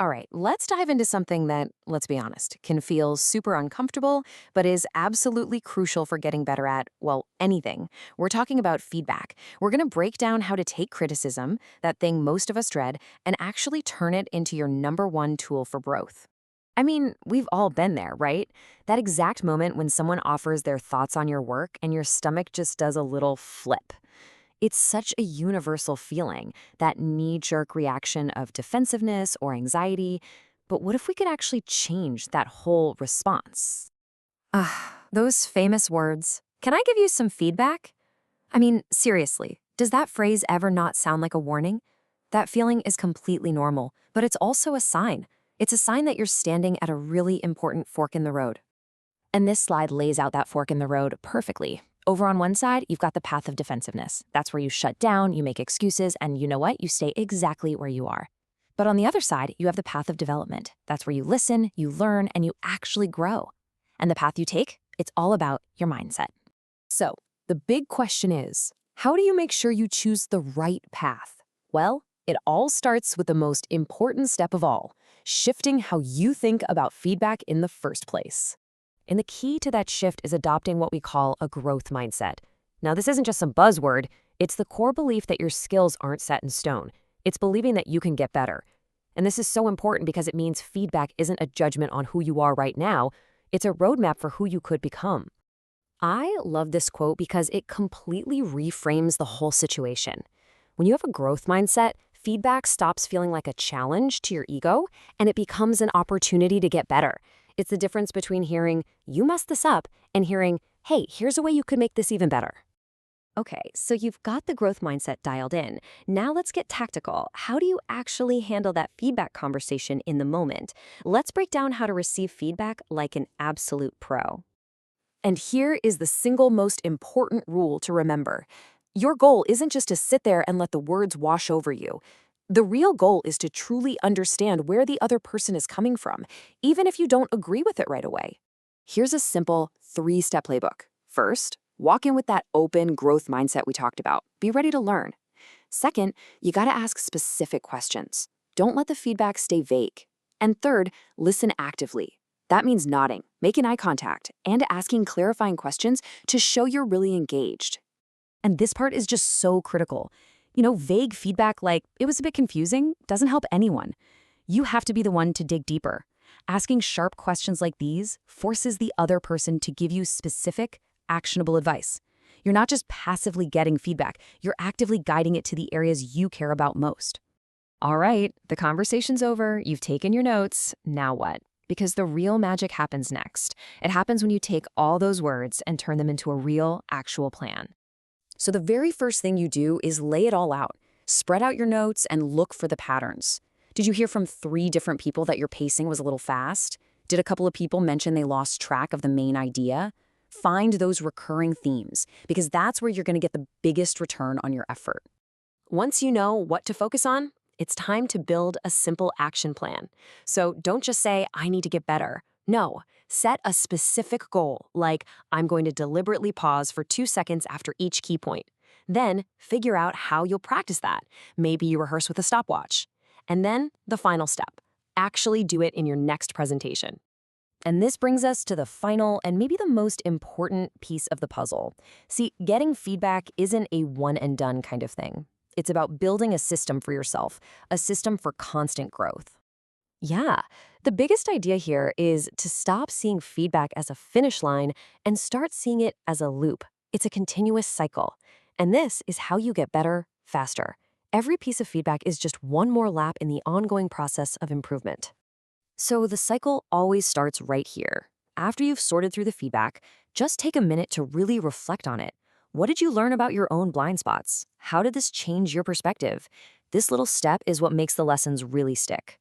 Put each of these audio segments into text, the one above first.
All right, let's dive into something that, let's be honest, can feel super uncomfortable, but is absolutely crucial for getting better at, well, anything. We're talking about feedback. We're going to break down how to take criticism, that thing most of us dread, and actually turn it into your number one tool for growth. I mean, we've all been there, right? That exact moment when someone offers their thoughts on your work and your stomach just does a little flip. It's such a universal feeling, that knee-jerk reaction of defensiveness or anxiety. But what if we could actually change that whole response? Ah, those famous words. Can I give you some feedback? I mean, seriously, does that phrase ever not sound like a warning? That feeling is completely normal, but it's also a sign. It's a sign that you're standing at a really important fork in the road. And this slide lays out that fork in the road perfectly. Over on one side, you've got the path of defensiveness. That's where you shut down, you make excuses, and you know what? You stay exactly where you are. But on the other side, you have the path of development. That's where you listen, you learn, and you actually grow. And the path you take, it's all about your mindset. So, the big question is, how do you make sure you choose the right path? Well, it all starts with the most important step of all, shifting how you think about feedback in the first place. And the key to that shift is adopting what we call a growth mindset. Now, this isn't just some buzzword. It's the core belief that your skills aren't set in stone. It's believing that you can get better. And this is so important because it means feedback isn't a judgment on who you are right now. It's a roadmap for who you could become. I love this quote because it completely reframes the whole situation. When you have a growth mindset, feedback stops feeling like a challenge to your ego, and it becomes an opportunity to get better. It's the difference between hearing, you messed this up, and hearing, hey, here's a way you could make this even better. Okay, so you've got the growth mindset dialed in. Now let's get tactical. How do you actually handle that feedback conversation in the moment? Let's break down how to receive feedback like an absolute pro. And here is the single most important rule to remember. Your goal isn't just to sit there and let the words wash over you. The real goal is to truly understand where the other person is coming from, even if you don't agree with it right away. Here's a simple 3-step playbook. First, walk in with that open growth mindset we talked about. Be ready to learn. Second, you gotta ask specific questions. Don't let the feedback stay vague. And third, listen actively. That means nodding, making eye contact, and asking clarifying questions to show you're really engaged. And this part is just so critical. Vague feedback like, it was a bit confusing, doesn't help anyone. You have to be the one to dig deeper. Asking sharp questions like these forces the other person to give you specific, actionable advice. You're not just passively getting feedback, you're actively guiding it to the areas you care about most. All right, the conversation's over, you've taken your notes, now what? Because the real magic happens next. It happens when you take all those words and turn them into a real, actual plan. So the very first thing you do is lay it all out. Spread out your notes and look for the patterns. Did you hear from 3 different people that your pacing was a little fast? Did a couple of people mention they lost track of the main idea? Find those recurring themes, because that's where you're going to get the biggest return on your effort. Once you know what to focus on, it's time to build a simple action plan. So don't just say, I need to get better. No, set a specific goal, like I'm going to deliberately pause for 2 seconds after each key point. Then figure out how you'll practice that. Maybe you rehearse with a stopwatch. And then the final step, actually do it in your next presentation. And this brings us to the final and maybe the most important piece of the puzzle. See, getting feedback isn't a one and done kind of thing. It's about building a system for yourself, a system for constant growth. Yeah, the biggest idea here is to stop seeing feedback as a finish line and start seeing it as a loop. It's a continuous cycle. And this is how you get better, faster. Every piece of feedback is just one more lap in the ongoing process of improvement. So the cycle always starts right here. After you've sorted through the feedback, just take a minute to really reflect on it. What did you learn about your own blind spots? How did this change your perspective? This little step is what makes the lessons really stick.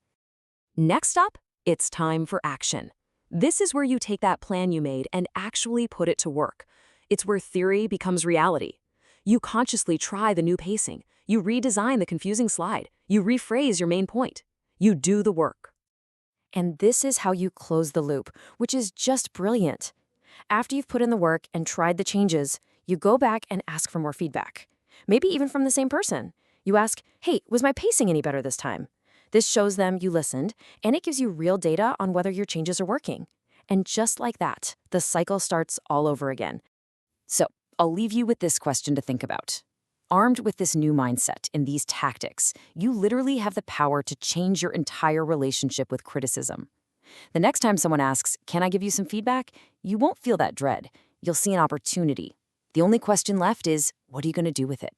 Next up, it's time for action. This is where you take that plan you made and actually put it to work. It's where theory becomes reality. You consciously try the new pacing. You redesign the confusing slide. You rephrase your main point. You do the work. And this is how you close the loop, which is just brilliant. After you've put in the work and tried the changes, you go back and ask for more feedback. Maybe even from the same person. You ask, hey, was my pacing any better this time? This shows them you listened, and it gives you real data on whether your changes are working. And just like that, the cycle starts all over again. So, I'll leave you with this question to think about. Armed with this new mindset and these tactics, you literally have the power to change your entire relationship with criticism. The next time someone asks, "Can I give you some feedback?" you won't feel that dread. You'll see an opportunity. The only question left is, what are you going to do with it?